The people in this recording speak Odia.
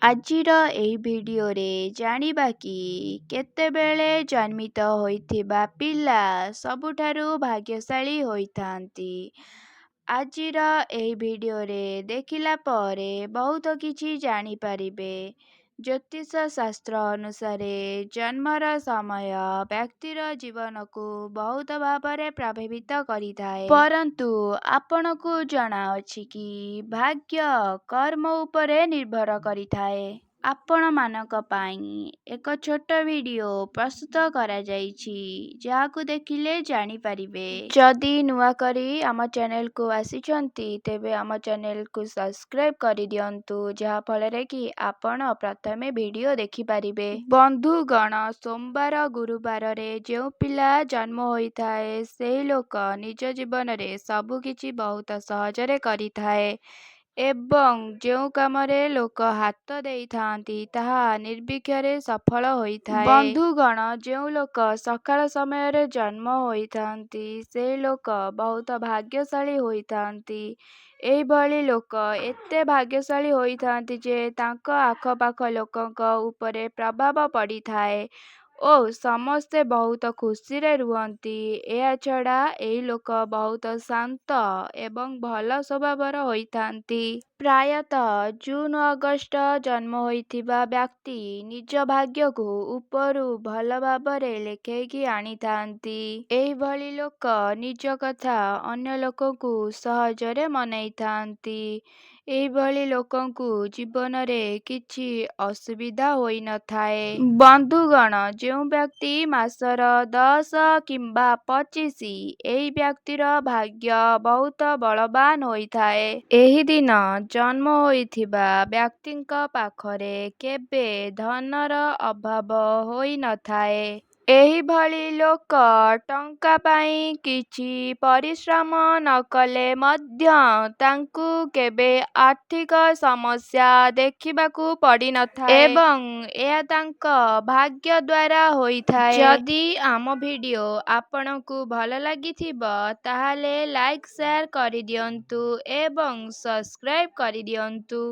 ଆଜିର ଏହି ଭିଡିଓରେ ଜାଣିବା କି କେତେବେଳେ ଜନ୍ମିତ ହୋଇଥିବା ପିଲା ସବୁଠାରୁ ଭାଗ୍ୟଶାଳୀ ହୋଇଥାନ୍ତି। ଆଜିର ଏହି ଭିଡିଓରେ ଦେଖିଲା ପରେ ବହୁତ କିଛି ଜାଣିପାରିବେ। ଜ୍ୟୋତିଷ ଶାସ୍ତ୍ର ଅନୁସାରେ ଜନ୍ମର ସମୟ ବ୍ୟକ୍ତିର ଜୀବନକୁ ବହୁତ ଭାବରେ ପ୍ରଭାବିତ କରିଥାଏ। ପରନ୍ତୁ ଆପଣଙ୍କୁ ଜଣାଅଛି କି ଭାଗ୍ୟ କର୍ମ ଉପରେ ନିର୍ଭର କରିଥାଏ। ଆପଣମାନଙ୍କ ପାଇଁ ଏକ ଛୋଟ ଭିଡିଓ ପ୍ରସ୍ତୁତ କରାଯାଇଛି, ଯାହାକୁ ଦେଖିଲେ ଜାଣିପାରିବେ। ଯଦି ନୂଆ କରି ଆମ ଚ୍ୟାନେଲକୁ ଆସିଛନ୍ତି, ତେବେ ଆମ ଚ୍ୟାନେଲକୁ ସବସ୍କ୍ରାଇବ କରିଦିଅନ୍ତୁ, ଯାହାଫଳରେ କି ଆପଣ ପ୍ରଥମେ ଭିଡିଓ ଦେଖିପାରିବେ। ବନ୍ଧୁଗଣ, ସୋମବାର ଗୁରୁବାରରେ ଯେଉଁ ପିଲା ଜନ୍ମ ହୋଇଥାଏ, ସେହି ଲୋକ ନିଜ ଜୀବନରେ ସବୁକିଛି ବହୁତ ସହଜରେ କରିଥାଏ ଏବଂ ଯେଉଁ କାମରେ ଲୋକ ହାତ ଦେଇଥାନ୍ତି, ତାହା ନିର୍ବିଘ୍ନରେ ସଫଳ ହୋଇଥାଏ। ବନ୍ଧୁଗଣ, ଯେଉଁ ଲୋକ ସକାଳ ସମୟରେ ଜନ୍ମ ହୋଇଥାନ୍ତି, ସେହି ଲୋକ ବହୁତ ଭାଗ୍ୟଶାଳୀ ହୋଇଥାନ୍ତି। ଏହିଭଳି ଲୋକ ଏତେ ଭାଗ୍ୟଶାଳୀ ହୋଇଥାନ୍ତି ଯେ ତାଙ୍କ ଆଖପାଖ ଲୋକଙ୍କ ଉପରେ ପ୍ରଭାବ ପଡ଼ିଥାଏ ଓ ସମସ୍ତେ ବହୁତ ଖୁସିରେ ରୁହନ୍ତି। ଏହାଛଡ଼ା ଏହି ଲୋକ ବହୁତ ଶାନ୍ତ ଏବଂ ଭଲ ସ୍ୱଭାବର ହୋଇଥାନ୍ତି। ପ୍ରାୟତଃ ଜୁନ୍ ଅଗଷ୍ଟ ଜନ୍ମ ହୋଇଥିବା ବ୍ୟକ୍ତି ନିଜ ଭାଗ୍ୟକୁ ଉପରୁ ଭଲ ଭାବରେ ଲେଖେଇକି ଆଣିଥାନ୍ତି। ଏହିଭଳି ଲୋକ ନିଜ କଥା ଅନ୍ୟ ଲୋକଙ୍କୁ ସହଜରେ ମନେଇଥାନ୍ତି। ଏହିଭଳି ଲୋକଙ୍କୁ ଜୀବନରେ କିଛି ଅସୁବିଧା ହୋଇନଥାଏ। ବନ୍ଧୁଗଣ, ଯେଉଁ ବ୍ୟକ୍ତି ମାସର 10 କିମ୍ବା 25, ଏହି ବ୍ୟକ୍ତିର ଭାଗ୍ୟ ବହୁତ ବଳବାନ ହୋଇଥାଏ। ଏହି ଦିନ ଜନ୍ମ ହୋଇଥିବା ବ୍ୟକ୍ତିଙ୍କ ପାଖରେ କେବେ ଧନର ଅଭାବ ହୋଇନଥାଏ। ଏହିଭଳି ଲୋକ ଟଙ୍କା ପାଇଁ କିଛି ପରିଶ୍ରମ ନକଲେ ମଧ୍ୟ ତାଙ୍କୁ କେବେ ଆର୍ଥିକ ସମସ୍ୟା ଦେଖିବାକୁ ପଡ଼ିନଥାଏ ଏବଂ ଏହା ତାଙ୍କ ଭାଗ୍ୟ ଦ୍ୱାରା ହୋଇଥାଏ। ଯଦି ଆମ ଭିଡିଓ ଆପଣଙ୍କୁ ଭଲ ଲାଗିଥିବ, ତାହେଲେ ଲାଇକ୍, ସେୟାର କରିଦିଅନ୍ତୁ ଏବଂ ସବସ୍କ୍ରାଇବ କରିଦିଅନ୍ତୁ।